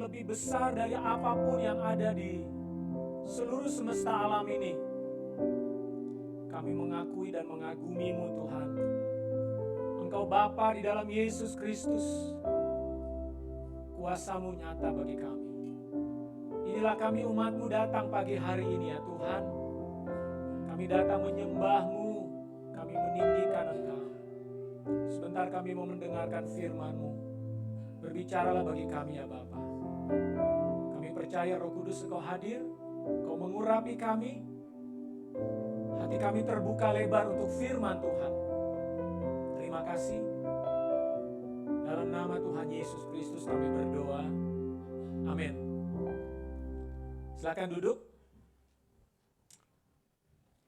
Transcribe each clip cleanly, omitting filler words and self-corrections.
lebih besar dari apapun yang ada di seluruh semesta alam ini. Kami mengakui dan mengagumi-Mu Tuhan. Engkau Bapa di dalam Yesus Kristus. Kuasa-Mu nyata bagi kami. Inilah kami umat-Mu datang pagi hari ini ya Tuhan. Kami datang menyembah-Mu. Kami meninggikan Engkau. Sebentar kami mau mendengarkan firman-Mu. Berbicaralah bagi kami ya Bapa. Kami percaya Roh Kudus Engkau hadir. Engkau mengurapi kami. Hati kami terbuka lebar untuk firman Tuhan. Terima kasih. Dalam nama Tuhan Yesus Kristus kami berdoa. Amin. Silakan duduk.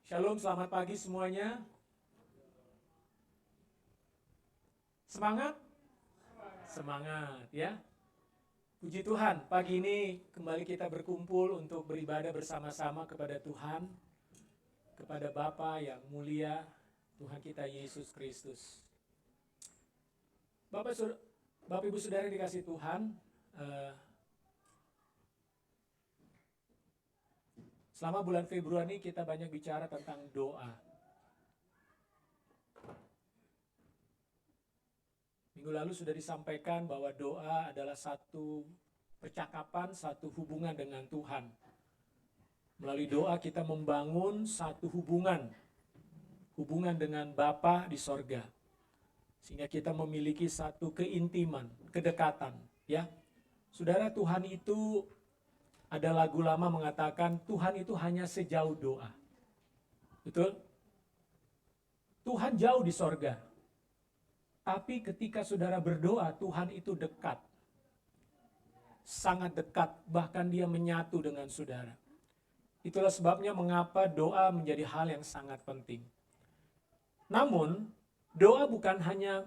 Shalom, selamat pagi semuanya. Semangat? Semangat ya. Puji Tuhan, pagi ini kembali kita berkumpul untuk beribadah bersama-sama kepada Tuhan, kepada Bapa yang mulia, Tuhan kita Yesus Kristus. Bapak Ibu Saudara dikasih Tuhan, selama bulan Februari kita banyak bicara tentang doa. Minggu lalu sudah disampaikan bahwa doa adalah satu percakapan, satu hubungan dengan Tuhan. Melalui doa kita membangun satu hubungan dengan Bapa di sorga. Sehingga kita memiliki satu keintiman, kedekatan. Ya, Saudara, Tuhan itu, ada lagu lama mengatakan Tuhan itu hanya sejauh doa. Betul? Tuhan jauh di sorga. Tapi ketika saudara berdoa, Tuhan itu dekat. Sangat dekat, bahkan dia menyatu dengan saudara. Itulah sebabnya mengapa doa menjadi hal yang sangat penting. Namun, doa bukan hanya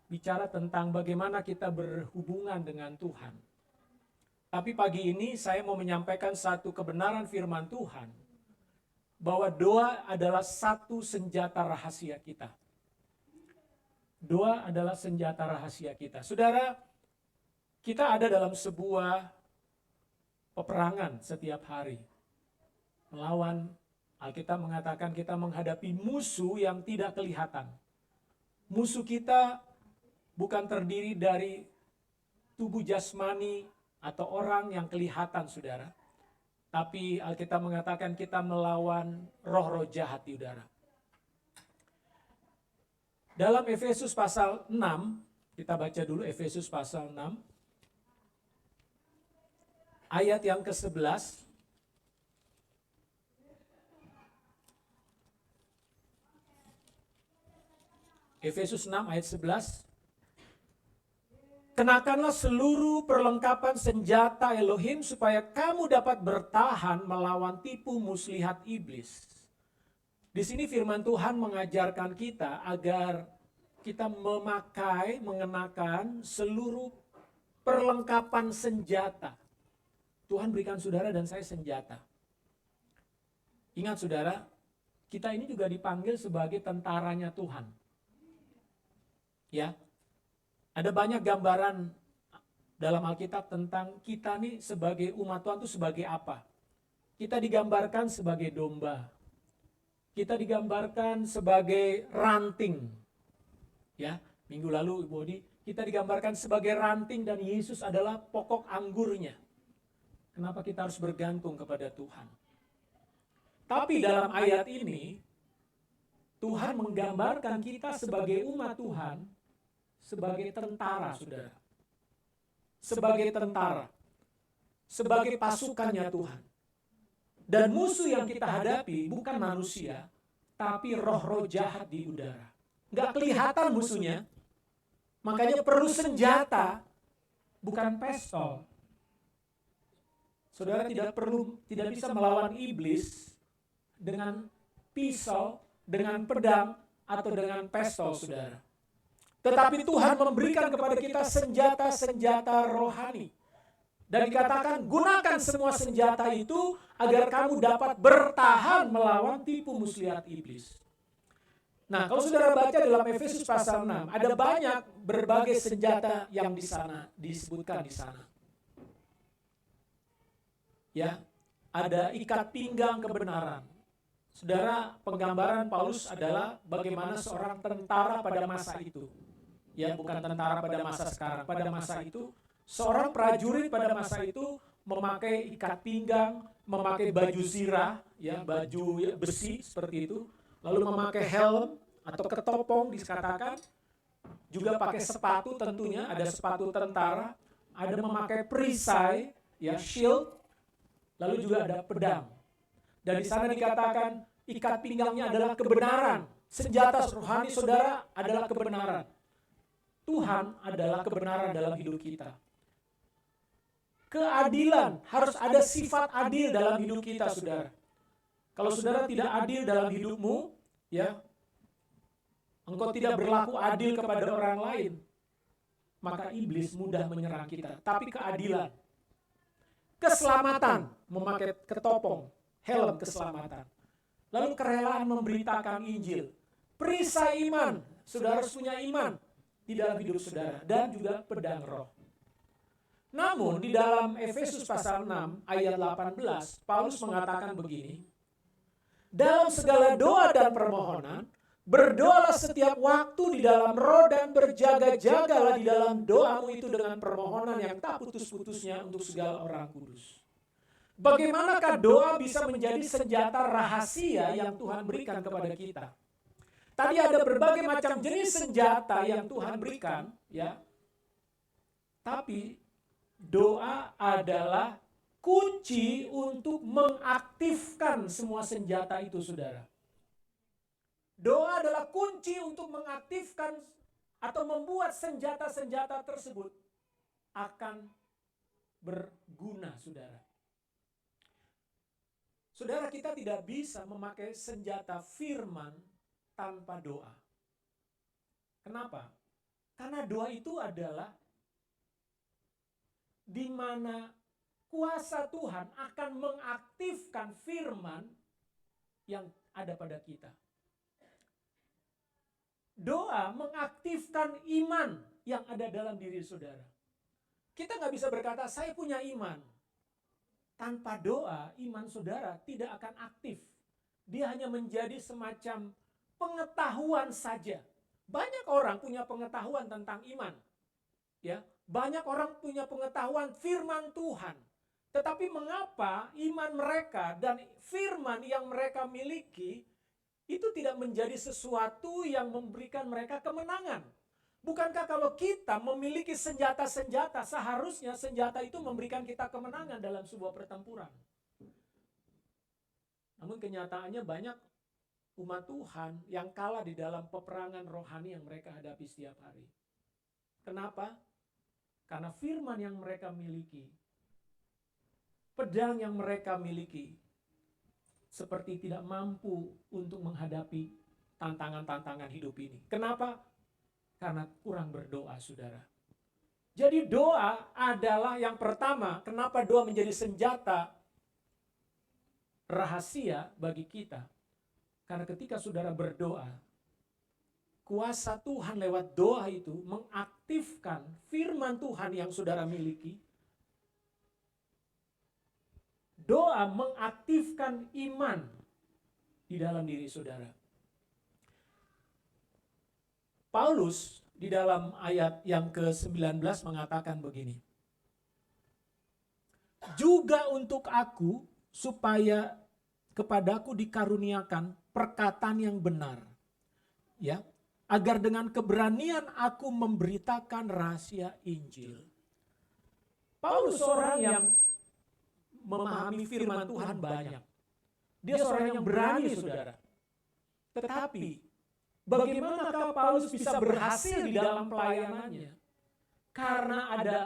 bicara tentang bagaimana kita berhubungan dengan Tuhan. Tapi pagi ini saya mau menyampaikan satu kebenaran firman Tuhan. Bahwa doa adalah satu senjata rahasia kita. Doa adalah senjata rahasia kita. Saudara, kita ada dalam sebuah peperangan setiap hari. Melawan, Alkitab mengatakan kita menghadapi musuh yang tidak kelihatan. Musuh kita bukan terdiri dari tubuh jasmani atau orang yang kelihatan, saudara. Tapi Alkitab mengatakan kita melawan roh-roh jahat di udara. Dalam Efesus pasal 6, kita baca dulu Efesus pasal 6, ayat yang ke-11. Efesus 6 ayat 11. Kenakanlah seluruh perlengkapan senjata Elohim supaya kamu dapat bertahan melawan tipu muslihat iblis. Di sini firman Tuhan mengajarkan kita agar kita mengenakan seluruh perlengkapan senjata. Tuhan berikan saudara dan saya senjata. Ingat saudara, kita ini juga dipanggil sebagai tentaranya Tuhan. Ya, ada banyak gambaran dalam Alkitab tentang kita nih sebagai umat Tuhan itu sebagai apa. Kita digambarkan sebagai domba. Kita digambarkan sebagai ranting. Ya, minggu lalu Ibu Odi, kita digambarkan sebagai ranting dan Yesus adalah pokok anggurnya. Kenapa kita harus bergantung kepada Tuhan? Tapi dalam ayat ini, Tuhan menggambarkan kita sebagai umat Tuhan, sebagai tentara, saudara. Sebagai tentara. Sebagai pasukannya Tuhan. Dan musuh yang kita hadapi bukan manusia, tapi roh-roh jahat di udara. Nggak kelihatan musuhnya, makanya perlu senjata, bukan pistol. Saudara tidak bisa melawan iblis dengan pisau, dengan pedang, atau dengan pistol, saudara. Tetapi Tuhan memberikan kepada kita senjata-senjata rohani. Dan dikatakan gunakan semua senjata itu agar kamu dapat bertahan melawan tipu muslihat iblis. Nah, kalau saudara baca dalam Efesus pasal 6, ada banyak berbagai senjata yang di sana disebutkan di sana. ya, ada ikat pinggang kebenaran. Saudara, penggambaran Paulus adalah bagaimana seorang tentara pada masa itu. Ya, bukan tentara pada masa sekarang. Pada masa itu, seorang prajurit pada masa itu memakai ikat pinggang, memakai baju zirah, ya, baju besi seperti itu, lalu memakai helm atau ketopong dikatakan, juga pakai sepatu tentunya, ada sepatu tentara, ada memakai perisai, ya, shield, lalu juga ada pedang. Dan di sana dikatakan ikat pinggangnya adalah kebenaran. Senjata rohani saudara adalah kebenaran. Tuhan adalah kebenaran dalam hidup kita. Keadilan, harus ada sifat adil dalam hidup kita, saudara. Kalau saudara tidak adil dalam hidupmu, ya, engkau tidak berlaku adil kepada orang lain, maka iblis mudah menyerang kita. Tapi keadilan, keselamatan, memakai ketopong, helm keselamatan. Lalu kerelaan memberitakan Injil. Perisai iman, saudara harus punya iman di dalam hidup saudara. Dan juga pedang roh. Namun di dalam Efesus pasal 6 ayat 18, Paulus mengatakan begini. Dalam segala doa dan permohonan, berdoalah setiap waktu di dalam roh dan berjaga-jagalah di dalam doamu itu dengan permohonan yang tak putus-putusnya untuk segala orang kudus. Bagaimanakah doa bisa menjadi senjata rahasia yang Tuhan berikan kepada kita? Tadi ada berbagai macam jenis senjata yang Tuhan berikan, ya. Tapi doa adalah kunci untuk mengaktifkan semua senjata itu, saudara. Doa adalah kunci untuk mengaktifkan atau membuat senjata-senjata tersebut akan berguna, saudara. Saudara, kita tidak bisa memakai senjata firman tanpa doa. Kenapa? Karena doa itu adalah di mana kuasa Tuhan akan mengaktifkan firman yang ada pada kita. Doa mengaktifkan iman yang ada dalam diri saudara. Kita nggak bisa berkata, saya punya iman. Tanpa doa, iman saudara tidak akan aktif. Dia hanya menjadi semacam pengetahuan saja. Banyak orang punya pengetahuan tentang iman. Ya, banyak orang punya pengetahuan firman Tuhan. Tetapi mengapa iman mereka dan firman yang mereka miliki itu tidak menjadi sesuatu yang memberikan mereka kemenangan? Bukankah kalau kita memiliki senjata-senjata, seharusnya senjata itu memberikan kita kemenangan dalam sebuah pertempuran? Namun kenyataannya banyak umat Tuhan yang kalah di dalam peperangan rohani yang mereka hadapi setiap hari. Kenapa? Karena firman yang mereka miliki, pedang yang mereka miliki, seperti tidak mampu untuk menghadapi tantangan-tantangan hidup ini. Kenapa? Karena kurang berdoa, saudara. Jadi doa adalah yang pertama. Kenapa doa menjadi senjata rahasia bagi kita? Karena ketika saudara berdoa, kuasa Tuhan lewat doa itu mengaktifkan firman Tuhan yang saudara miliki. Doa mengaktifkan iman di dalam diri saudara. Paulus di dalam ayat yang ke-19 mengatakan begini. Juga untuk aku supaya kepadaku dikaruniakan perkataan yang benar. Ya, agar dengan keberanian aku memberitakan rahasia Injil. Paulus seorang yang memahami firman Tuhan banyak. Dia seorang yang berani, saudara. Tetapi bagaimanakah Paulus bisa berhasil di dalam pelayanannya? Karena ada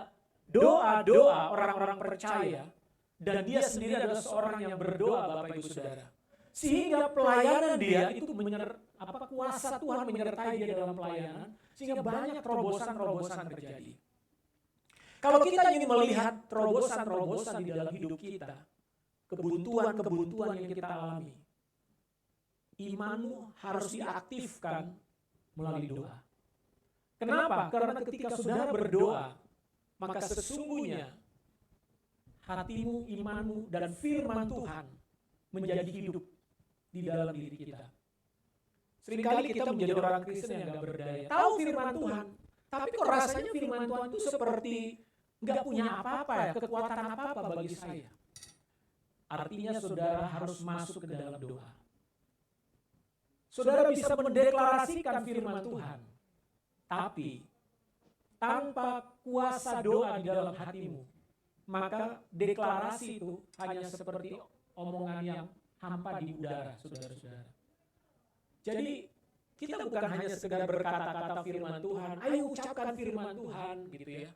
doa-doa orang-orang percaya dan dia sendiri adalah seorang yang berdoa, Bapak Ibu Saudara. Sehingga pelayanan dia itu kuasa Tuhan menyertai dia dalam pelayanan, sehingga banyak terobosan-terobosan terjadi. Kalau kita ingin melihat terobosan-terobosan di dalam hidup kita, kebuntuan-kebuntuan yang kita alami, imanmu harus diaktifkan melalui doa. Kenapa? Karena ketika saudara berdoa, maka sesungguhnya hatimu, imanmu, dan firman Tuhan menjadi hidup di dalam diri kita. Seringkali kita menjadi orang Kristen yang gak berdaya. Tahu firman Tuhan, tapi kok rasanya firman Tuhan itu seperti gak punya apa-apa ya, kekuatan apa-apa bagi saya. Artinya saudara harus masuk ke dalam doa. Saudara bisa mendeklarasikan firman Tuhan, tapi tanpa kuasa doa di dalam hatimu, maka deklarasi itu hanya seperti omongan yang hampa di udara, saudara-saudara. Jadi kita bukan hanya sekedar berkata-kata firman Tuhan, ayo ucapkan firman Tuhan gitu ya,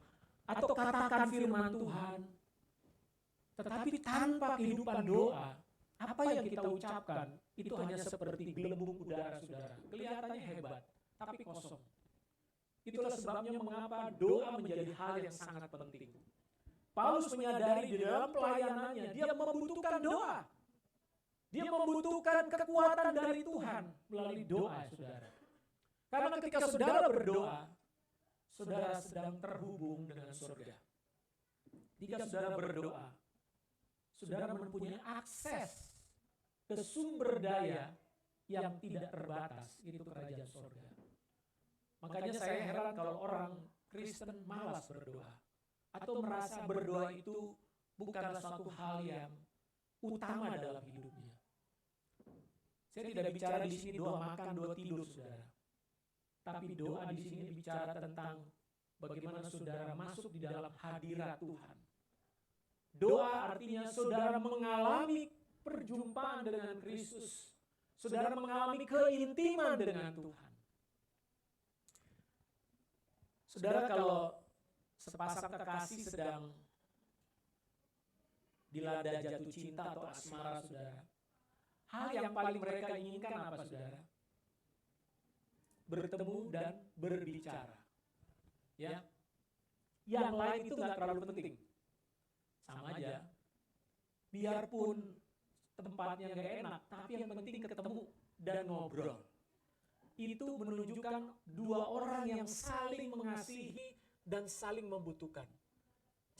atau katakan firman Tuhan. Tetapi tanpa kehidupan doa, apa yang kita ucapkan itu hanya seperti gelembung udara, saudara. Kelihatannya hebat, tapi kosong. Itulah sebabnya mengapa doa menjadi hal yang sangat penting. Paulus menyadari di dalam pelayanannya, dia membutuhkan doa. Dia membutuhkan kekuatan dari Tuhan melalui doa, saudara. Karena ketika saudara berdoa, saudara sedang terhubung dengan surga. Ketika saudara berdoa, saudara mempunyai akses ke sumber daya yang tidak terbatas, itu kerajaan surga. Makanya saya heran kalau orang Kristen malas berdoa. Atau merasa berdoa itu bukanlah suatu hal yang utama dalam hidupnya. Saya tidak bicara di sini doa makan, doa tidur, saudara. Tapi doa di sini bicara tentang bagaimana saudara masuk di dalam hadirat Tuhan. Doa artinya saudara mengalami perjumpaan dengan Kristus. Saudara mengalami keintiman dengan Tuhan. Saudara, kalau sepasang kekasih sedang dilanda jatuh cinta atau asmara, saudara, hal yang paling mereka inginkan apa, saudara? Bertemu dan berbicara. Ya, yang lain itu nggak terlalu penting. Sama aja. Biarpun tempatnya nggak enak, tapi yang penting ketemu dan ngobrol. Itu menunjukkan dua orang yang saling mengasihi dan saling membutuhkan.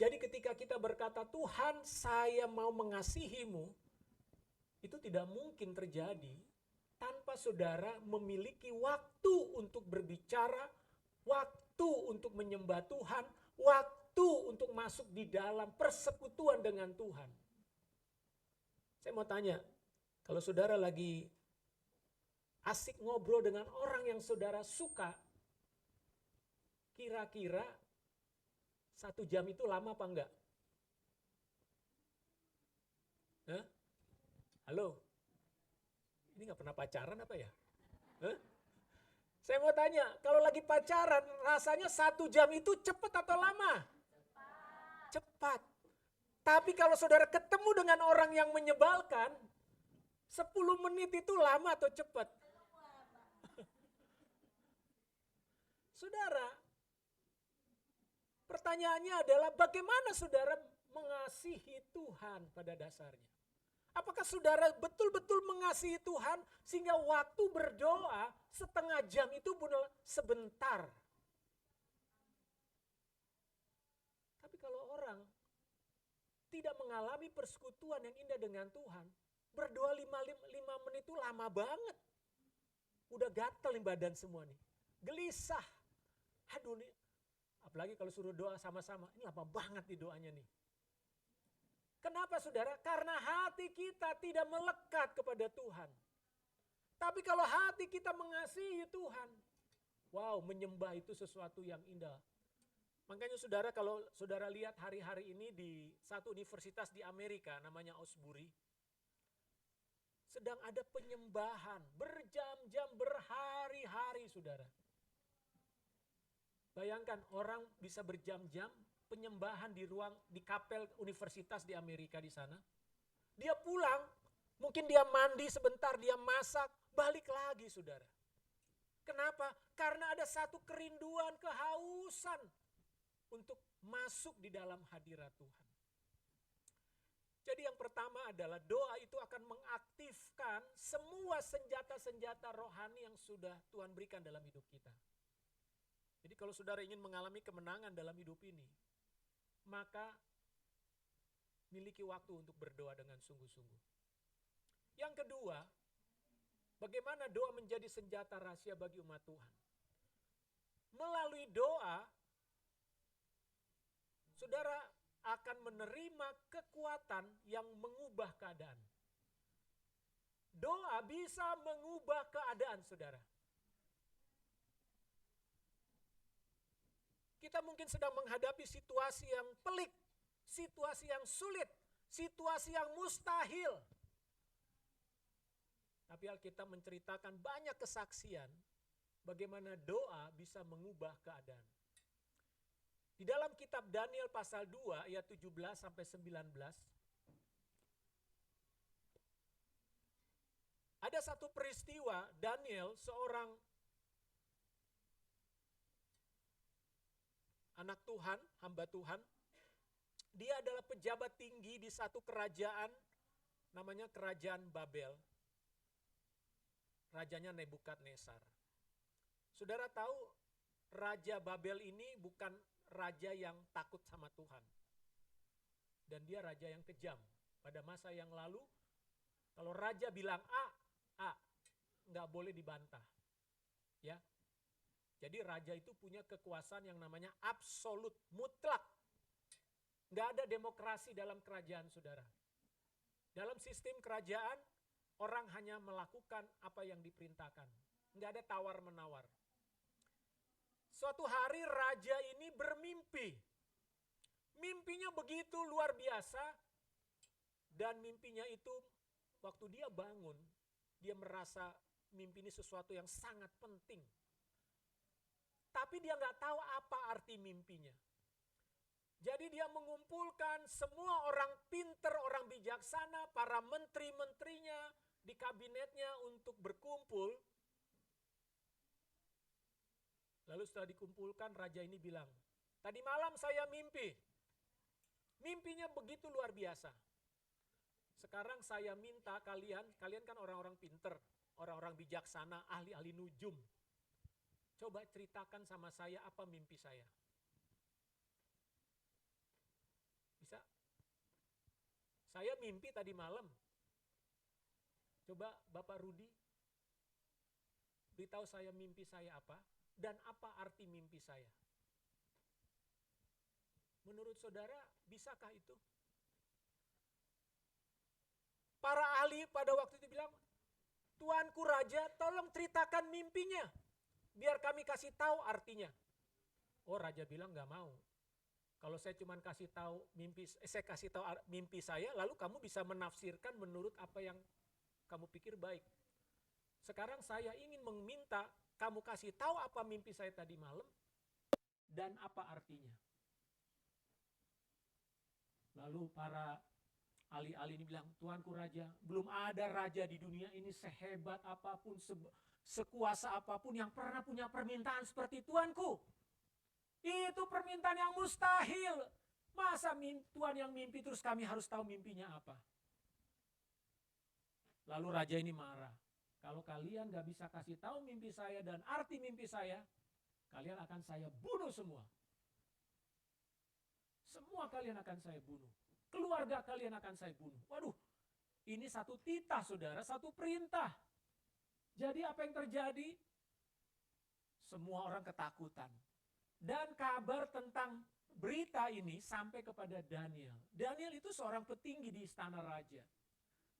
Jadi ketika kita berkata, Tuhan saya mau mengasihimu, itu tidak mungkin terjadi tanpa saudara memiliki waktu untuk berbicara, waktu untuk menyembah Tuhan, waktu untuk masuk di dalam persekutuan dengan Tuhan. Saya mau tanya, kalau saudara lagi asik ngobrol dengan orang yang saudara suka, kira-kira 1 jam itu lama apa enggak? Hah? Halo? Ini gak pernah pacaran apa ya? Hah? Saya mau tanya, kalau lagi pacaran rasanya 1 jam itu cepat atau lama? Cepat. Tapi kalau saudara ketemu dengan orang yang menyebalkan, 10 menit itu lama atau cepat? Saudara, pertanyaannya adalah bagaimana saudara mengasihi Tuhan pada dasarnya? Apakah saudara betul-betul mengasihi Tuhan sehingga waktu berdoa 1/2 jam itu benar sebentar? Tapi kalau orang tidak mengalami persekutuan yang indah dengan Tuhan, berdoa 5 menit itu lama banget. Udah gatel nih badan semua nih. Gelisah. Aduh nih, apalagi kalau suruh doa sama-sama, ini lama banget nih doanya nih. Kenapa saudara? Karena hati kita tidak melekat kepada Tuhan. Tapi kalau hati kita mengasihi Tuhan, wow, menyembah itu sesuatu yang indah. Makanya saudara, kalau saudara lihat hari-hari ini di satu universitas di Amerika namanya Osbury, sedang ada penyembahan berjam-jam, berhari-hari, saudara. Bayangkan orang bisa berjam-jam penyembahan di kapel universitas di Amerika di sana. Dia pulang, mungkin dia mandi sebentar, dia masak, balik lagi, saudara. Kenapa? Karena ada satu kerinduan, kehausan untuk masuk di dalam hadirat Tuhan. Jadi yang pertama adalah doa itu akan mengaktifkan semua senjata-senjata rohani yang sudah Tuhan berikan dalam hidup kita. Jadi kalau saudara ingin mengalami kemenangan dalam hidup ini, maka miliki waktu untuk berdoa dengan sungguh-sungguh. Yang kedua, bagaimana doa menjadi senjata rahasia bagi umat Tuhan. Melalui doa, saudara akan menerima kekuatan yang mengubah keadaan. Doa bisa mengubah keadaan, saudara. Kita mungkin sedang menghadapi situasi yang pelik, situasi yang sulit, situasi yang mustahil. Tapi Alkitab menceritakan banyak kesaksian bagaimana doa bisa mengubah keadaan. Di dalam kitab Daniel pasal 2 ayat 17 sampai 19, ada satu peristiwa Daniel, seorang anak Tuhan, hamba Tuhan. Dia adalah pejabat tinggi di satu kerajaan, namanya Kerajaan Babel. Rajanya Nebukadnezar. Saudara tahu, Raja Babel ini bukan raja yang takut sama Tuhan. Dan dia raja yang kejam. Pada masa yang lalu, kalau raja bilang A, nggak boleh dibantah. Ya. Jadi raja itu punya kekuasaan yang namanya absolut, mutlak. Nggak ada demokrasi dalam kerajaan, saudara. Dalam sistem kerajaan, orang hanya melakukan apa yang diperintahkan. Nggak ada tawar-menawar. Suatu hari raja ini bermimpi. Mimpinya begitu luar biasa. Dan mimpinya itu waktu dia bangun, dia merasa mimpi ini sesuatu yang sangat penting. Tapi dia nggak tahu apa arti mimpinya. Jadi dia mengumpulkan semua orang pinter, orang bijaksana, para menteri-menterinya di kabinetnya untuk berkumpul. Lalu setelah dikumpulkan, raja ini bilang, tadi malam saya mimpi. Mimpinya begitu luar biasa. Sekarang saya minta kalian kan orang-orang pinter, orang-orang bijaksana, ahli-ahli nujum. Coba ceritakan sama saya apa mimpi saya. Bisa? Saya mimpi tadi malam. Coba Bapak Rudi beritahu saya mimpi saya apa dan apa arti mimpi saya. Menurut saudara, bisakah itu? Para ahli pada waktu itu bilang, Tuanku Raja, tolong ceritakan mimpinya. Biar kami kasih tahu artinya. Oh, raja bilang nggak mau. Kalau saya cuma kasih tahu mimpi saya, lalu kamu bisa menafsirkan menurut apa yang kamu pikir baik. Sekarang saya ingin meminta kamu kasih tahu apa mimpi saya tadi malam dan apa artinya. Lalu para ahli-ahli ini bilang, Tuanku Raja, belum ada raja di dunia ini sehebat apapun, sekuasa apapun yang pernah punya permintaan seperti Tuanku. Itu permintaan yang mustahil. Masa Tuhan yang mimpi terus kami harus tahu mimpinya apa? Lalu raja ini marah. Kalau kalian gak bisa kasih tahu mimpi saya dan arti mimpi saya, kalian akan saya bunuh semua. Semua kalian akan saya bunuh. Keluarga kalian akan saya bunuh. Waduh, ini satu titah saudara, satu perintah. Jadi apa yang terjadi? Semua orang ketakutan. Dan kabar tentang berita ini sampai kepada Daniel. Daniel itu seorang petinggi di istana raja.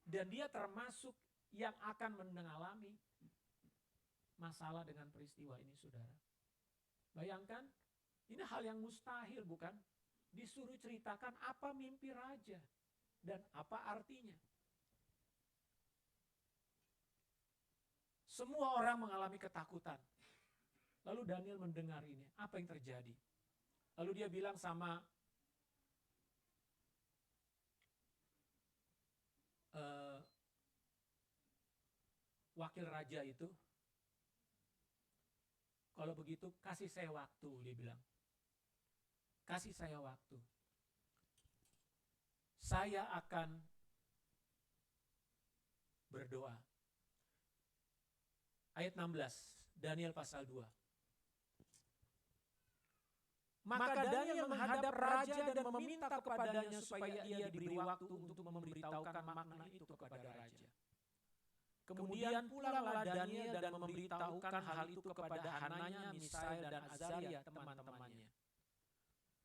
Dan dia termasuk yang akan mengalami masalah dengan peristiwa ini, saudara. Bayangkan, ini hal yang mustahil bukan? Disuruh ceritakan apa mimpi raja dan apa artinya. Semua orang mengalami ketakutan. Lalu Daniel mendengar ini, apa yang terjadi? Lalu dia bilang sama wakil raja itu, kalau begitu kasih saya waktu, dia bilang. Kasih saya waktu. Saya akan berdoa. Ayat 16, Daniel pasal 2. Maka Daniel menghadap raja dan meminta kepadanya supaya ia diberi waktu untuk memberitahukan makna itu kepada raja. Kemudian pulanglah Daniel dan memberitahukan hal itu kepada Hananya, Misael, dan Azaria teman-temannya.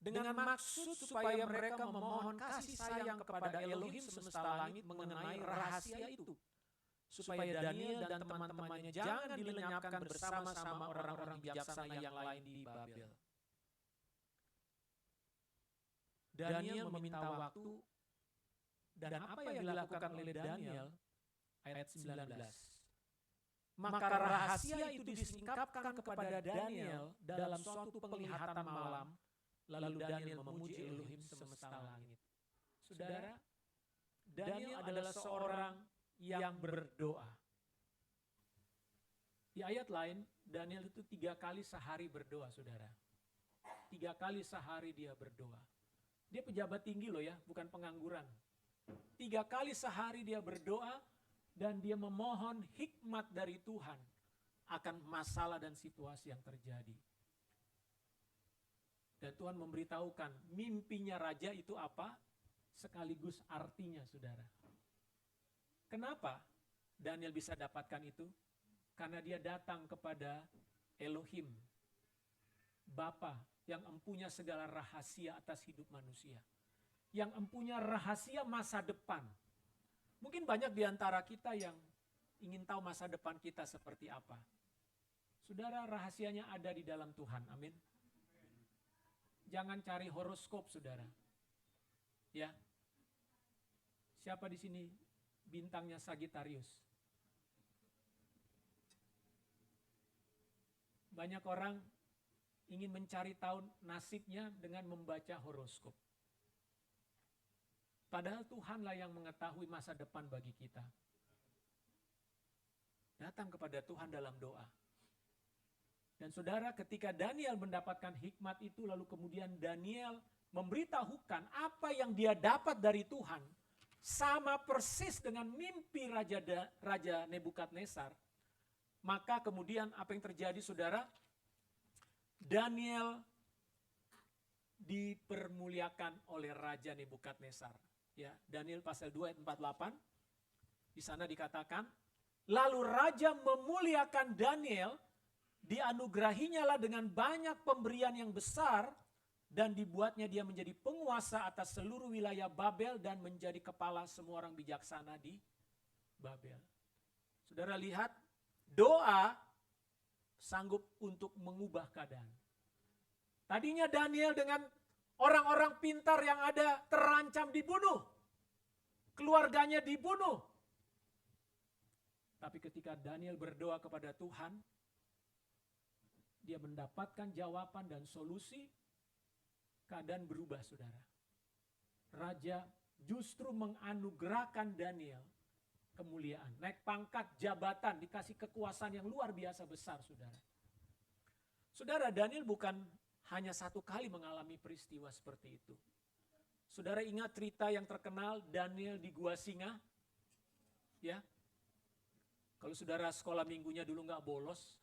Dengan maksud supaya mereka memohon kasih sayang kepada Elohim semesta langit mengenai rahasia itu. Supaya Daniel dan teman-temannya jangan dilenyapkan bersama-sama orang-orang bijaksana yang lain di Babel. Daniel meminta waktu, dan apa yang dilakukan oleh Daniel? Ayat 19. Maka rahasia itu disingkapkan kepada Daniel dalam suatu penglihatan malam, lalu Daniel memuji Elohim semesta langit. Saudara, Daniel adalah seorang yang berdoa. Di ayat lain, Daniel itu 3 kali sehari berdoa, saudara. 3 kali sehari dia berdoa. Dia pejabat tinggi loh ya, bukan pengangguran. 3 kali sehari dia berdoa, dan dia memohon hikmat dari Tuhan akan masalah dan situasi yang terjadi. Dan Tuhan memberitahukan mimpinya raja itu apa, sekaligus artinya, saudara. Kenapa Daniel bisa dapatkan itu? Karena dia datang kepada Elohim, Bapa yang empunya segala rahasia atas hidup manusia, yang empunya rahasia masa depan. Mungkin banyak di antara kita yang ingin tahu masa depan kita seperti apa. Saudara, rahasianya ada di dalam Tuhan, amin. Jangan cari horoskop, saudara. Ya. Siapa di sini bintangnya Sagittarius? Banyak orang ingin mencari tahu nasibnya dengan membaca horoskop. Padahal Tuhanlah yang mengetahui masa depan bagi kita. Datang kepada Tuhan dalam doa. Dan saudara, ketika Daniel mendapatkan hikmat itu, lalu kemudian Daniel memberitahukan apa yang dia dapat dari Tuhan, sama persis dengan mimpi Raja Nebukadnezar. Maka kemudian apa yang terjadi, saudara? Daniel dipermuliakan oleh Raja Nebukadnezar. Ya, Daniel pasal 2 ayat 48, di sana dikatakan, lalu raja memuliakan Daniel, dianugerahinyalah dengan banyak pemberian yang besar, dan dibuatnya dia menjadi penguasa atas seluruh wilayah Babel dan menjadi kepala semua orang bijaksana di Babel. Saudara lihat, doa sanggup untuk mengubah keadaan. Tadinya Daniel dengan orang-orang pintar yang ada terancam dibunuh. Keluarganya dibunuh. Tapi ketika Daniel berdoa kepada Tuhan, dia mendapatkan jawaban dan solusi, keadaan berubah, saudara. Raja justru menganugerahkan Daniel kemuliaan. Naik pangkat, jabatan, dikasih kekuasaan yang luar biasa besar, saudara. Saudara, Daniel bukan hanya 1 kali mengalami peristiwa seperti itu. Saudara ingat cerita yang terkenal Daniel di Gua Singa? Ya. Kalau saudara sekolah minggunya dulu nggak bolos,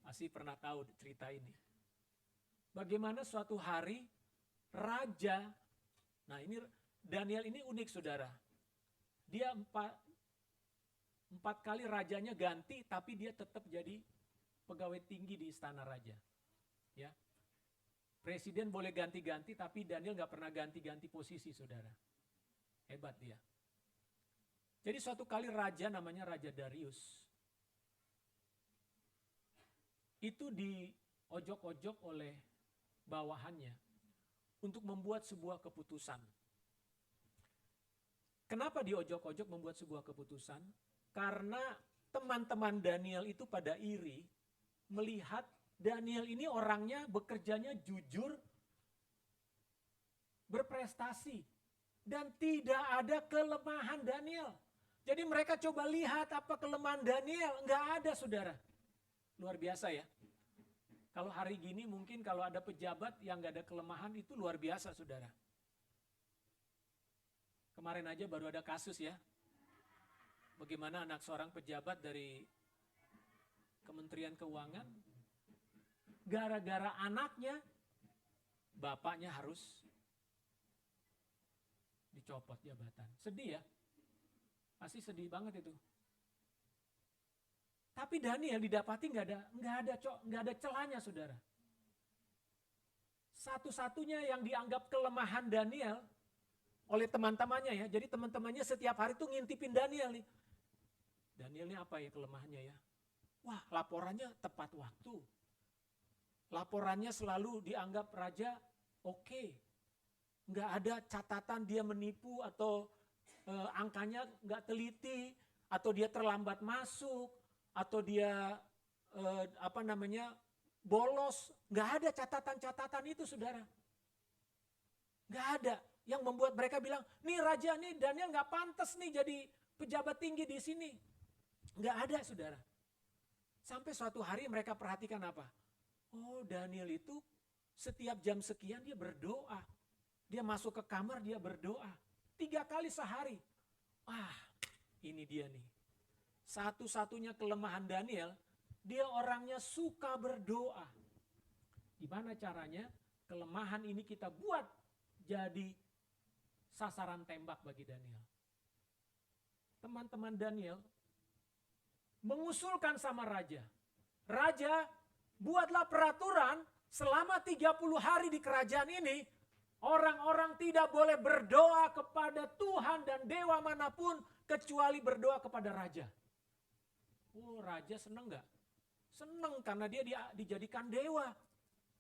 pasti pernah tahu cerita ini. Bagaimana suatu hari raja, nah ini Daniel ini unik, saudara. Dia 4 kali rajanya ganti, tapi dia tetap jadi pegawai tinggi di istana raja. Ya. Presiden boleh ganti-ganti, tapi Daniel nggak pernah ganti-ganti posisi, saudara. Hebat dia. Jadi suatu kali raja namanya Raja Darius. Itu diojok-ojok oleh bawahannya untuk membuat sebuah keputusan. Kenapa diojok-ojok membuat sebuah keputusan? Karena teman-teman Daniel itu pada iri melihat Daniel ini orangnya bekerjanya jujur, berprestasi, dan tidak ada kelemahan Daniel. Jadi mereka coba lihat apa kelemahan Daniel, nggak ada, saudara. Luar biasa ya. Kalau hari gini mungkin kalau ada pejabat yang nggak ada kelemahan itu luar biasa, saudara. Kemarin aja baru ada kasus ya. Bagaimana anak seorang pejabat dari Kementerian Keuangan, gara-gara anaknya bapaknya harus dicopot jabatan. Sedih ya? Pasti sedih banget itu. Tapi Daniel didapati nggak ada celahnya, saudara. Satu-satunya yang dianggap kelemahan Daniel oleh teman-temannya ya. Jadi teman-temannya setiap hari tuh ngintipin Daniel nih. Daniel ini apa ya kelemahannya ya? Wah, laporannya tepat waktu. Laporannya selalu dianggap raja oke. Nggak ada catatan dia menipu atau angkanya nggak teliti, atau dia terlambat masuk, atau dia bolos. Nggak ada catatan-catatan itu, saudara. Nggak ada yang membuat mereka bilang, nih raja nih Daniel nggak pantas nih jadi pejabat tinggi di sini. Nggak ada, saudara. Sampai suatu hari mereka perhatikan apa? Oh, Daniel itu setiap jam sekian dia berdoa. Dia masuk ke kamar, dia berdoa. 3 kali sehari. Wah, ini dia nih. Satu-satunya kelemahan Daniel, dia orangnya suka berdoa. Gimana caranya? Kelemahan ini kita buat jadi sasaran tembak bagi Daniel. Teman-teman Daniel mengusulkan sama raja. Raja, buatlah peraturan selama 30 hari di kerajaan ini, orang-orang tidak boleh berdoa kepada Tuhan dan dewa manapun kecuali berdoa kepada raja. Oh, raja seneng gak? Seneng karena dia dijadikan dewa.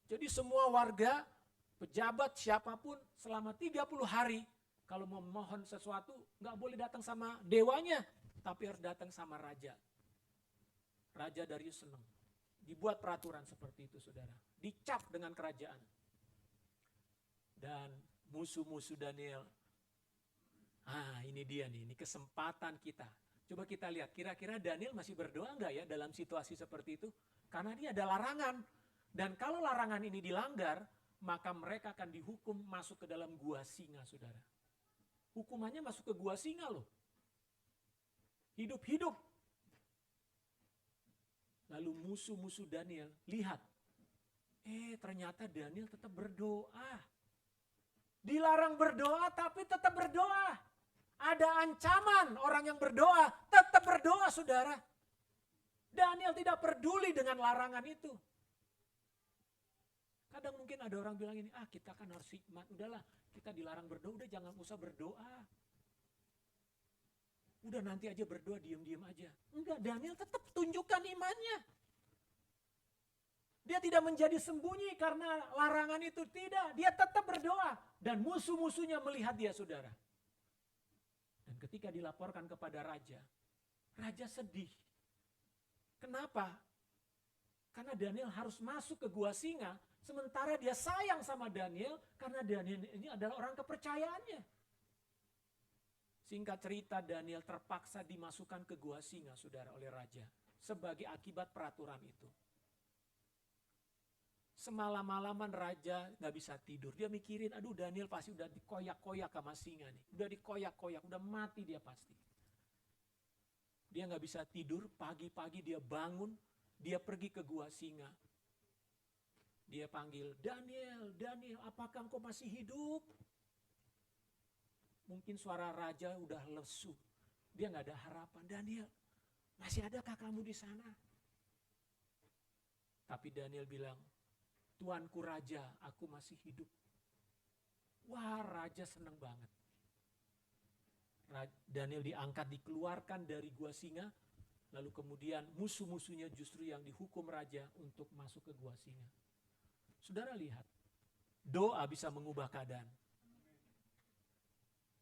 Jadi semua warga, pejabat siapapun selama 30 hari kalau mau memohon sesuatu gak boleh datang sama dewanya, tapi harus datang sama raja. Raja Darius seneng. Dibuat peraturan seperti itu, saudara. Dicap dengan kerajaan. Dan musuh-musuh Daniel, ini dia nih, ini kesempatan kita. Coba kita lihat, kira-kira Daniel masih berdoa enggak ya dalam situasi seperti itu? Karena dia ada larangan. Dan kalau larangan ini dilanggar, maka mereka akan dihukum masuk ke dalam gua singa, saudara. Hukumannya masuk ke gua singa loh. Hidup-hidup. Lalu musuh-musuh Daniel lihat, ternyata Daniel tetap berdoa. Dilarang berdoa tapi tetap berdoa. Ada ancaman orang yang berdoa, tetap berdoa, saudara. Daniel tidak peduli dengan larangan itu. Kadang mungkin ada orang bilang ini, kita kan harus hikmat, udahlah kita dilarang berdoa, udah jangan usah berdoa. Udah nanti aja berdoa, diam-diam aja. Enggak, Daniel tetap tunjukkan imannya. Dia tidak menjadi sembunyi karena larangan itu, tidak. Dia tetap berdoa. Dan musuh-musuhnya melihat dia, saudara. Dan ketika dilaporkan kepada raja, raja sedih. Kenapa? Karena Daniel harus masuk ke gua singa, sementara dia sayang sama Daniel, karena Daniel ini adalah orang kepercayaannya. Singkat cerita, Daniel terpaksa dimasukkan ke gua singa, saudara, oleh raja. Sebagai akibat peraturan itu. Semalam-malaman raja gak bisa tidur. Dia mikirin, aduh Daniel pasti udah dikoyak-koyak sama singa nih. Udah dikoyak-koyak, udah mati dia pasti. Dia gak bisa tidur, pagi-pagi dia bangun, dia pergi ke gua singa. Dia panggil, Daniel, Daniel, apakah engkau masih hidup? Mungkin suara raja udah lesu. Dia gak ada harapan, Daniel, masih adakah kamu di sana? Tapi Daniel bilang, Tuanku raja, aku masih hidup. Wah, raja senang banget. Daniel diangkat, dikeluarkan dari gua singa, lalu kemudian musuh-musuhnya justru yang dihukum raja untuk masuk ke gua singa. Saudara lihat, doa bisa mengubah keadaan.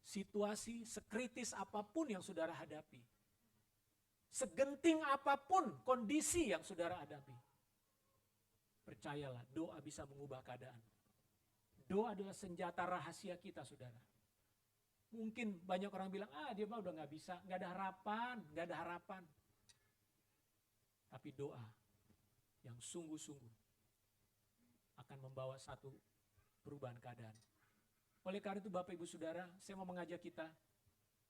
Situasi sekritis apapun yang saudara hadapi, segenting apapun kondisi yang saudara hadapi, percayalah, doa bisa mengubah keadaan. Doa adalah senjata rahasia kita, saudara. Mungkin banyak orang bilang, dia mah udah gak bisa, gak ada harapan. Tapi doa yang sungguh-sungguh akan membawa satu perubahan keadaan. Oleh karena itu Bapak Ibu Saudara, saya mau mengajak kita,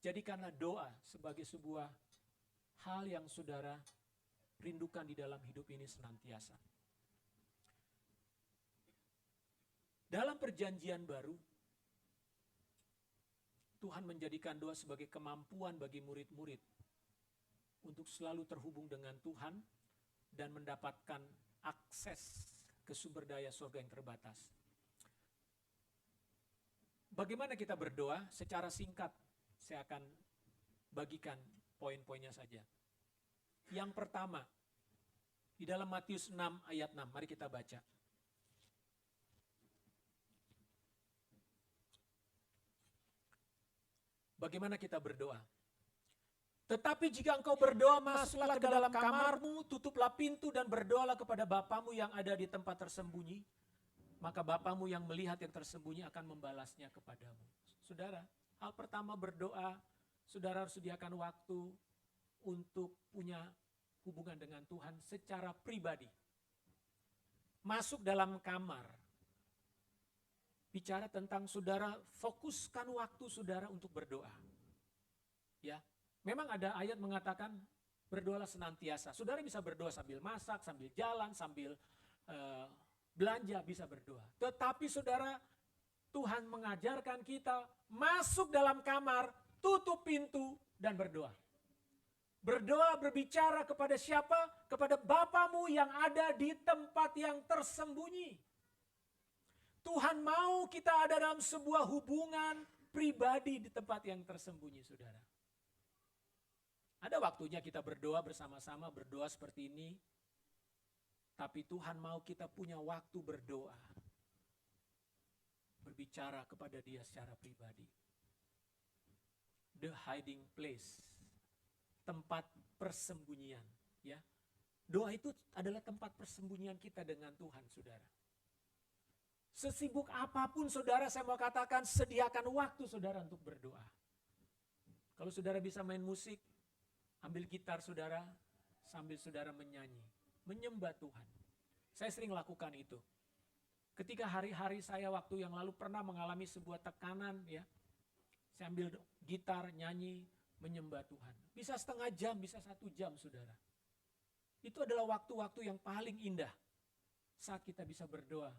jadikanlah doa sebagai sebuah hal yang saudara rindukan di dalam hidup ini senantiasa. Dalam perjanjian baru, Tuhan menjadikan doa sebagai kemampuan bagi murid-murid untuk selalu terhubung dengan Tuhan dan mendapatkan akses ke sumber daya surga yang terbatas. Bagaimana kita berdoa? Secara singkat, saya akan bagikan poin-poinnya saja. Yang pertama, di dalam Matius 6 ayat 6, mari kita baca. Bagaimana kita berdoa? Tetapi jika engkau berdoa, masuklah ke dalam kamarmu, tutuplah pintu dan berdoalah kepada Bapamu yang ada di tempat tersembunyi. Maka Bapamu yang melihat yang tersembunyi akan membalasnya kepadamu. Saudara, hal pertama berdoa, saudara harus sediakan waktu untuk punya hubungan dengan Tuhan secara pribadi. Masuk dalam kamar. Bicara tentang saudara fokuskan waktu saudara untuk berdoa. Ya, memang ada ayat mengatakan berdoalah senantiasa. Saudara bisa berdoa sambil masak, sambil jalan, sambil belanja bisa berdoa. Tetapi saudara, Tuhan mengajarkan kita masuk dalam kamar, tutup pintu dan berdoa. Berdoa berbicara kepada siapa? Kepada Bapamu yang ada di tempat yang tersembunyi. Tuhan mau kita ada dalam sebuah hubungan pribadi di tempat yang tersembunyi, saudara. Ada waktunya kita berdoa bersama-sama, berdoa seperti ini. Tapi Tuhan mau kita punya waktu berdoa. Berbicara kepada Dia secara pribadi. The hiding place. Tempat persembunyian. Ya. Doa itu adalah tempat persembunyian kita dengan Tuhan, saudara. Sesibuk apapun saudara, saya mau katakan sediakan waktu saudara untuk berdoa. Kalau saudara bisa main musik, ambil gitar saudara, sambil saudara menyanyi, menyembah Tuhan. Saya sering lakukan itu. Ketika hari-hari saya waktu yang lalu pernah mengalami sebuah tekanan, ya, saya ambil gitar, nyanyi, menyembah Tuhan. Bisa setengah jam, bisa 1 jam saudara. Itu adalah waktu-waktu yang paling indah saat kita bisa berdoa,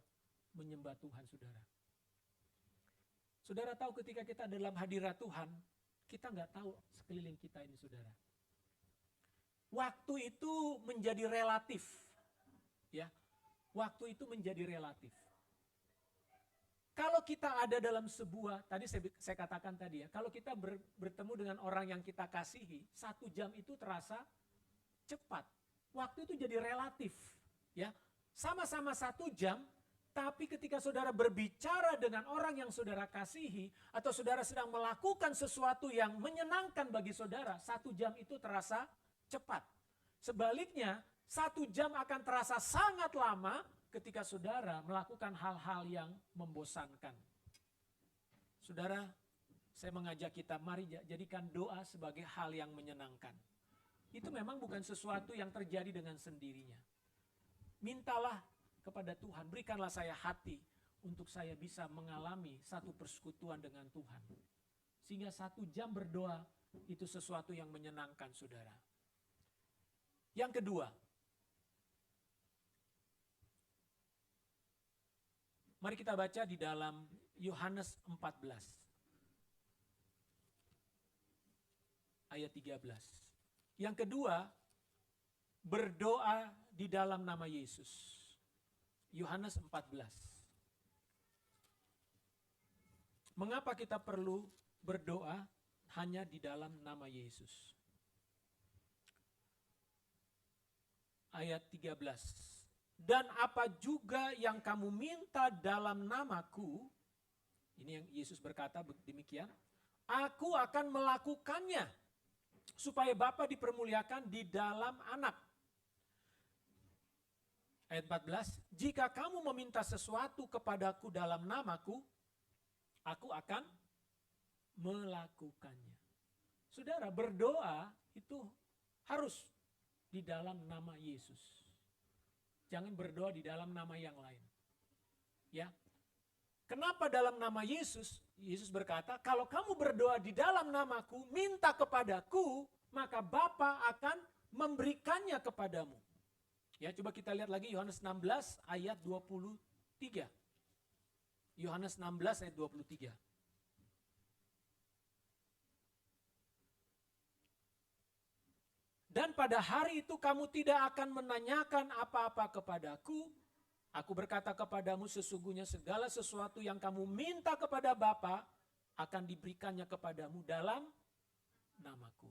menyembah Tuhan, saudara. Saudara tahu ketika kita dalam hadirat Tuhan, kita nggak tahu sekeliling kita ini, saudara. Waktu itu menjadi relatif, ya. Waktu itu menjadi relatif. Kalau kita ada dalam sebuah, tadi saya katakan tadi ya, kalau kita bertemu dengan orang yang kita kasihi, 1 jam itu terasa cepat. Waktu itu jadi relatif, ya. Sama-sama 1 jam. Tapi ketika saudara berbicara dengan orang yang saudara kasihi, atau saudara sedang melakukan sesuatu yang menyenangkan bagi saudara, 1 jam itu terasa cepat. Sebaliknya, 1 jam akan terasa sangat lama ketika saudara melakukan hal-hal yang membosankan. Saudara, saya mengajak kita, mari jadikan doa sebagai hal yang menyenangkan. Itu memang bukan sesuatu yang terjadi dengan sendirinya. Mintalah kepada Tuhan, berikanlah saya hati untuk saya bisa mengalami satu persekutuan dengan Tuhan. Sehingga 1 jam berdoa itu sesuatu yang menyenangkan, saudara. Yang kedua, mari kita baca di dalam Yohanes 14 ayat 13. Yang kedua, berdoa di dalam nama Yesus. Yohanes 14. Mengapa kita perlu berdoa hanya di dalam nama Yesus? Ayat 13. Dan apa juga yang kamu minta dalam namaku, ini yang Yesus berkata demikian, aku akan melakukannya supaya Bapa dipermuliakan di dalam Anak. Ayat 14, jika kamu meminta sesuatu kepadaku dalam namaku, aku akan melakukannya. Saudara, berdoa itu harus di dalam nama Yesus. Jangan berdoa di dalam nama yang lain. Ya. Kenapa dalam nama Yesus? Yesus berkata, kalau kamu berdoa di dalam namaku, minta kepadaku, maka Bapa akan memberikannya kepadamu. Ya, coba kita lihat lagi Yohanes 16 ayat 23. Yohanes 16 ayat 23. Dan pada hari itu kamu tidak akan menanyakan apa-apa kepadaku. Aku berkata kepadamu, sesungguhnya segala sesuatu yang kamu minta kepada Bapa akan diberikannya kepadamu dalam namaku.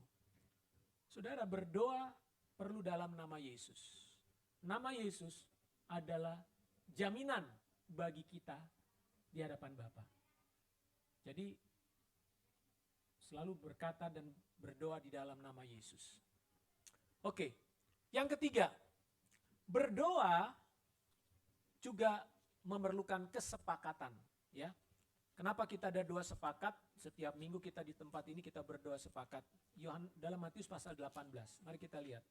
Saudara, berdoa perlu dalam nama Yesus. Nama Yesus adalah jaminan bagi kita di hadapan Bapa. Jadi selalu berkata dan berdoa di dalam nama Yesus. Oke, yang ketiga, berdoa juga memerlukan kesepakatan, ya. Kenapa kita ada doa sepakat? Setiap minggu kita di tempat ini kita berdoa sepakat. Dalam Matius pasal 18. Mari kita lihat.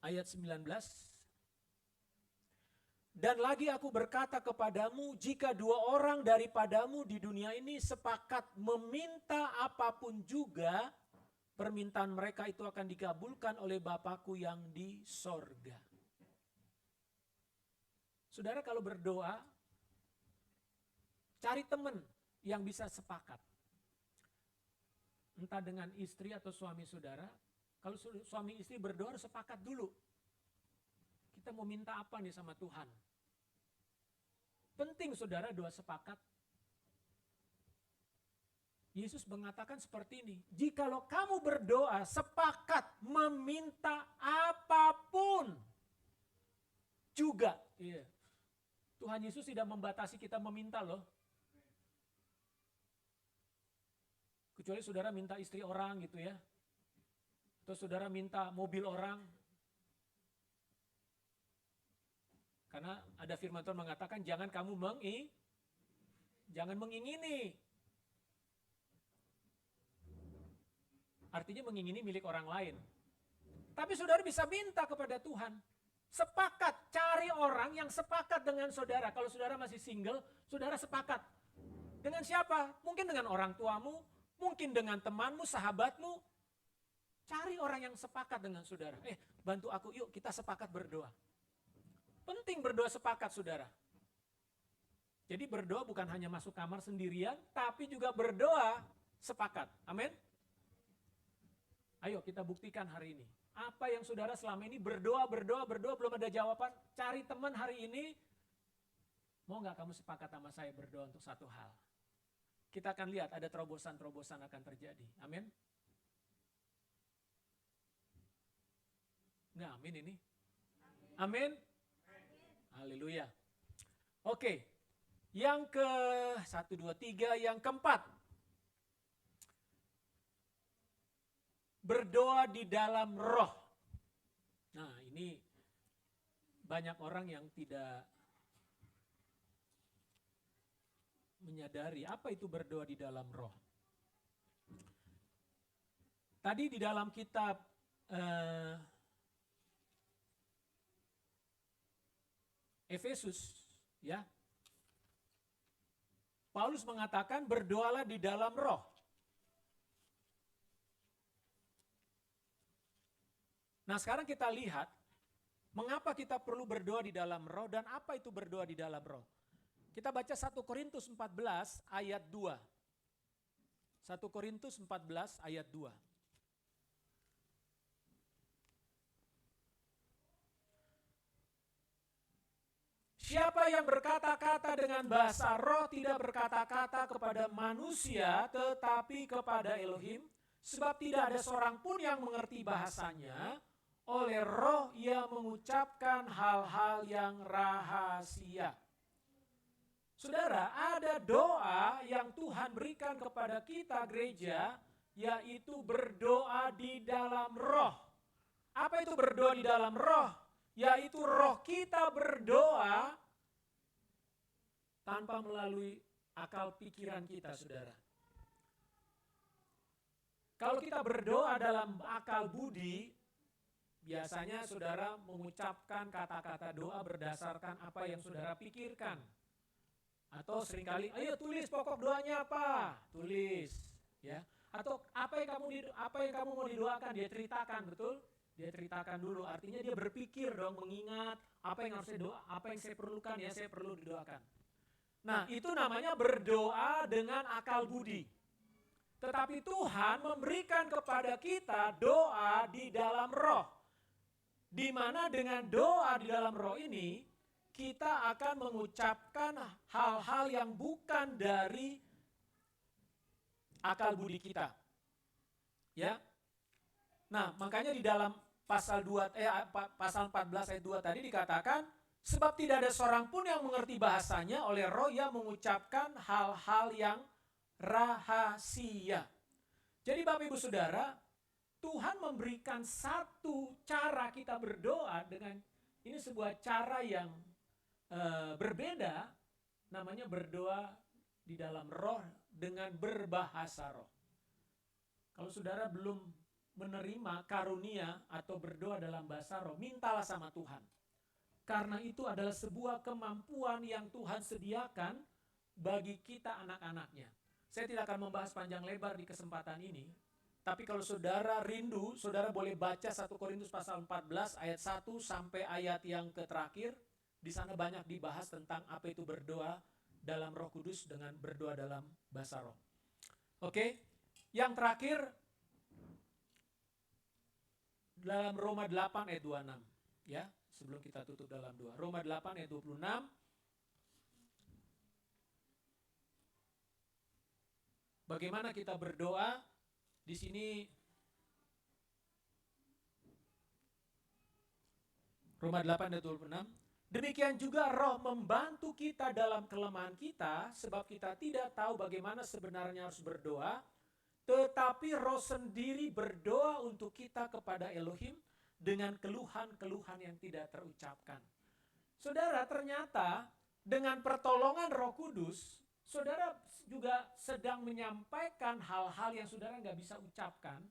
Ayat 19. Dan lagi aku berkata kepadamu, jika dua orang daripadamu di dunia ini sepakat meminta apapun juga, permintaan mereka itu akan dikabulkan oleh Bapakku yang di sorga. Saudara, kalau berdoa, cari teman yang bisa sepakat. Entah dengan istri atau suami saudara, kalau suami istri berdoa harus sepakat dulu. Kita mau minta apa nih sama Tuhan? Penting saudara doa sepakat. Yesus mengatakan seperti ini, jikalau kamu berdoa sepakat meminta apapun juga. Iya. Tuhan Yesus tidak membatasi kita meminta loh. Kecuali saudara minta istri orang gitu ya. Atau saudara minta mobil orang. Karena ada firman Tuhan mengatakan jangan kamu mengingini. Artinya mengingini milik orang lain. Tapi saudara bisa minta kepada Tuhan. Sepakat, cari orang yang sepakat dengan saudara. Kalau saudara masih single, saudara sepakat. Dengan siapa? Mungkin dengan orang tuamu, mungkin dengan temanmu, sahabatmu. Cari orang yang sepakat dengan saudara. Bantu aku yuk, kita sepakat berdoa. Penting berdoa sepakat, saudara. Jadi berdoa bukan hanya masuk kamar sendirian, tapi juga berdoa sepakat. Amin. Ayo kita buktikan hari ini. Apa yang saudara selama ini berdoa, belum ada jawaban. Cari teman hari ini. Mau gak kamu sepakat sama saya berdoa untuk satu hal? Kita akan lihat ada terobosan-terobosan akan terjadi. Amin. Nggak amin ini? Amin. Haleluya. Oke. Yang ke 1, 2, 3, yang keempat. Berdoa di dalam roh. Nah, ini banyak orang yang tidak menyadari apa itu berdoa di dalam roh. Tadi di dalam kitab Efesus, ya. Paulus mengatakan berdoalah di dalam roh. Nah, sekarang kita lihat mengapa kita perlu berdoa di dalam roh dan apa itu berdoa di dalam roh. Kita baca 1 Korintus 14 ayat 2. 1 Korintus 14 ayat 2. Siapa yang berkata-kata dengan bahasa roh tidak berkata-kata kepada manusia tetapi kepada Elohim, sebab tidak ada seorang pun yang mengerti bahasanya, oleh roh ia mengucapkan hal-hal yang rahasia. Saudara, ada doa yang Tuhan berikan kepada kita gereja, yaitu berdoa di dalam roh. Apa itu berdoa di dalam roh? Yaitu roh kita berdoa tanpa melalui akal pikiran kita, saudara. Kalau kita berdoa dalam akal budi, biasanya saudara mengucapkan kata-kata doa berdasarkan apa yang saudara pikirkan. Atau seringkali, ayo tulis pokok doanya apa? Tulis, ya. Atau apa yang kamu mau didoakan, dia ceritakan, betul? Dia ceritakan dulu, artinya dia berpikir dong, mengingat apa yang harus saya doa, apa yang saya perlukan, ya saya perlu didoakan. Nah, itu namanya berdoa dengan akal budi. Tetapi Tuhan memberikan kepada kita doa di dalam roh. Di mana dengan doa di dalam roh ini, kita akan mengucapkan hal-hal yang bukan dari akal budi kita. Ya. Nah, makanya di dalam pasal 14 ayat 2 tadi dikatakan, sebab tidak ada seorang pun yang mengerti bahasanya, oleh roh ia mengucapkan hal-hal yang rahasia. Jadi Bapak Ibu Saudara, Tuhan memberikan satu cara kita berdoa dengan, ini sebuah cara yang berbeda, namanya berdoa di dalam roh dengan berbahasa roh. Kalau saudara belum menerima karunia atau berdoa dalam bahasa roh, mintalah sama Tuhan. Karena itu adalah sebuah kemampuan yang Tuhan sediakan bagi kita anak-anaknya. Saya tidak akan membahas panjang lebar di kesempatan ini, tapi kalau saudara rindu, saudara boleh baca 1 Korintus pasal 14 ayat 1 sampai ayat yang terakhir. Di sana banyak dibahas tentang apa itu berdoa dalam Roh Kudus dengan berdoa dalam bahasa roh. Oke, yang terakhir dalam Roma 8 ayat 26, ya, sebelum kita tutup dalam doa. Roma 8 ayat 26. Bagaimana kita berdoa? Di sini Roma 8 ayat 26. Demikian juga roh membantu kita dalam kelemahan kita, sebab kita tidak tahu bagaimana sebenarnya harus berdoa, tetapi roh sendiri berdoa untuk kita kepada Elohim dengan keluhan-keluhan yang tidak terucapkan. Saudara, ternyata dengan pertolongan Roh Kudus, saudara juga sedang menyampaikan hal-hal yang saudara nggak bisa ucapkan,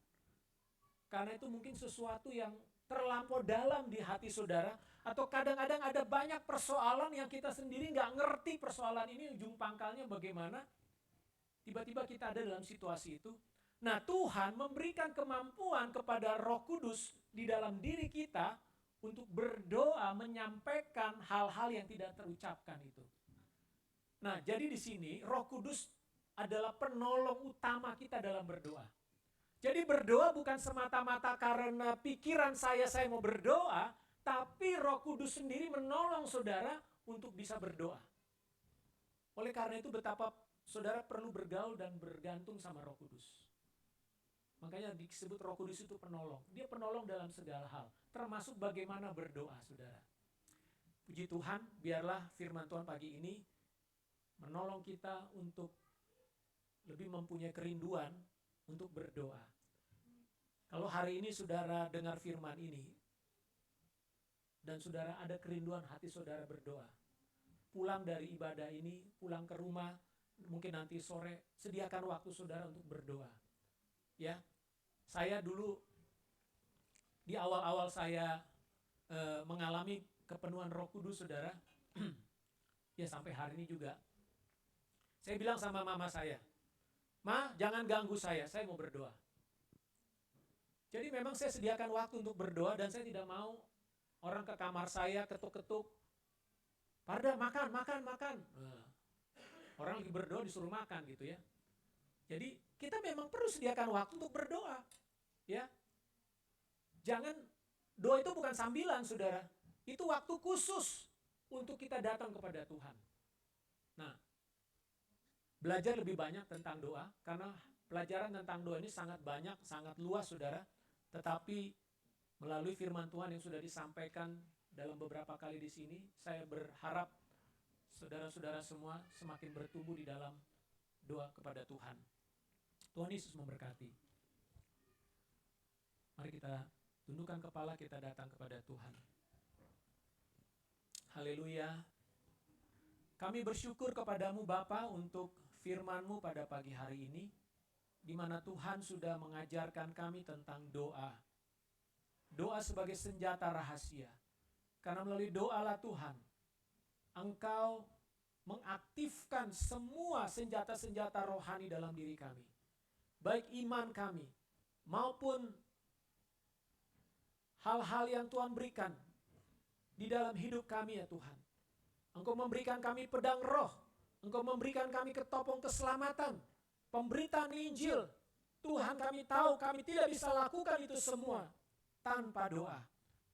karena itu mungkin sesuatu yang terlampau dalam di hati saudara, atau kadang-kadang ada banyak persoalan yang kita sendiri nggak ngerti persoalan ini ujung pangkalnya bagaimana. Tiba-tiba kita ada dalam situasi itu. Nah, Tuhan memberikan kemampuan kepada Roh Kudus di dalam diri kita untuk berdoa menyampaikan hal-hal yang tidak terucapkan itu. Nah, jadi di sini Roh Kudus adalah penolong utama kita dalam berdoa. Jadi berdoa bukan semata-mata karena pikiran saya mau berdoa, tapi Roh Kudus sendiri menolong saudara untuk bisa berdoa. Oleh karena itu betapa saudara perlu bergaul dan bergantung sama Roh Kudus. Makanya disebut Roh Kudus itu penolong. Dia penolong dalam segala hal, termasuk bagaimana berdoa, saudara. Puji Tuhan, biarlah firman Tuhan pagi ini menolong kita untuk lebih mempunyai kerinduan untuk berdoa. Kalau hari ini saudara dengar firman ini, dan saudara ada kerinduan hati saudara berdoa, pulang dari ibadah ini, pulang ke rumah, mungkin nanti sore, sediakan waktu saudara untuk berdoa. Ya, saya dulu di awal-awal saya mengalami kepenuhan Roh Kudus, saudara, ya sampai hari ini juga, saya bilang sama mama saya, "Ma, jangan ganggu saya mau berdoa." Jadi memang saya sediakan waktu untuk berdoa dan saya tidak mau orang ke kamar saya ketuk-ketuk, "Parda, makan." Nah, orang lagi berdoa disuruh makan gitu ya. Jadi kita memang perlu sediakan waktu untuk berdoa. Ya. Jangan, doa itu bukan sambilan, saudara. Itu waktu khusus untuk kita datang kepada Tuhan. Nah, belajar lebih banyak tentang doa, karena pelajaran tentang doa ini sangat banyak, sangat luas, saudara. Tetapi melalui firman Tuhan yang sudah disampaikan dalam beberapa kali di sini, saya berharap saudara-saudara semua semakin bertumbuh di dalam doa kepada Tuhan. Tuhan Yesus memberkati. Mari kita tundukkan kepala, kita datang kepada Tuhan. Haleluya. Kami bersyukur kepadamu Bapa untuk firman-Mu pada pagi hari ini, di mana Tuhan sudah mengajarkan kami tentang doa. Doa sebagai senjata rahasia. Karena melalui doalah Tuhan, Engkau mengaktifkan semua senjata-senjata rohani dalam diri kami. Baik iman kami, maupun hal-hal yang Tuhan berikan di dalam hidup kami ya Tuhan. Engkau memberikan kami pedang roh, Engkau memberikan kami ketopong keselamatan, pemberitaan Injil. Tuhan, kami tahu kami tidak bisa lakukan itu semua tanpa doa.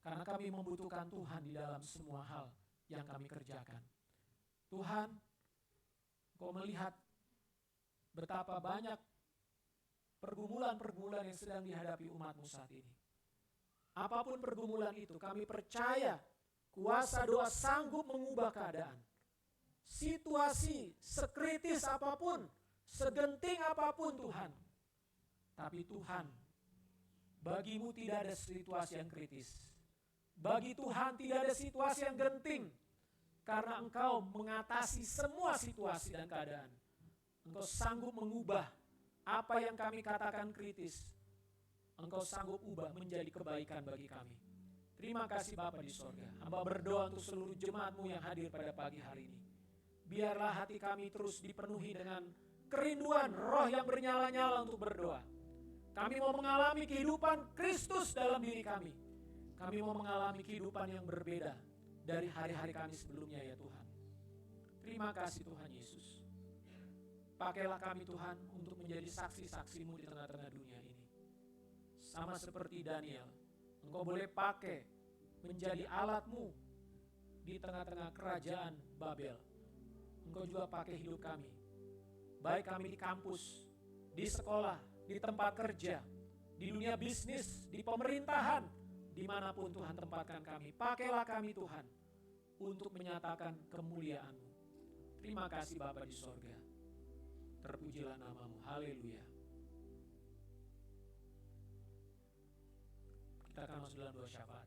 Karena kami membutuhkan Tuhan di dalam semua hal yang kami kerjakan. Tuhan, Engkau melihat betapa banyak pergumulan-pergumulan yang sedang dihadapi umat-Mu saat ini. Apapun pergumulan itu, kami percaya kuasa doa sanggup mengubah keadaan. Situasi sekritis apapun, segenting apapun Tuhan. Tapi Tuhan, bagi-Mu tidak ada situasi yang kritis. Bagi Tuhan tidak ada situasi yang genting. Karena Engkau mengatasi semua situasi dan keadaan. Engkau sanggup mengubah apa yang kami katakan kritis. Engkau sanggup ubah menjadi kebaikan bagi kami. Terima kasih Bapa di sorga. Hamba berdoa untuk seluruh jemaat-Mu yang hadir pada pagi hari ini. Biarlah hati kami terus dipenuhi dengan kerinduan roh yang bernyala-nyala untuk berdoa. Kami mau mengalami kehidupan Kristus dalam diri kami. Kami mau mengalami kehidupan yang berbeda dari hari-hari kami sebelumnya ya Tuhan. Terima kasih Tuhan Yesus. Pakailah kami Tuhan untuk menjadi saksi-saksi-Mu di tengah-tengah dunia ini. Sama seperti Daniel, Engkau boleh pakai menjadi alat-Mu di tengah-tengah kerajaan Babel. Engkau juga pakai hidup kami. Baik kami di kampus, di sekolah, di tempat kerja, di dunia bisnis, di pemerintahan, dimanapun Tuhan tempatkan kami. Pakailah kami Tuhan untuk menyatakan kemuliaan-Mu. Terima kasih Bapa di sorga. Terpujilah nama-Mu. Haleluya. Kita akan masuk dalam doa syafaat.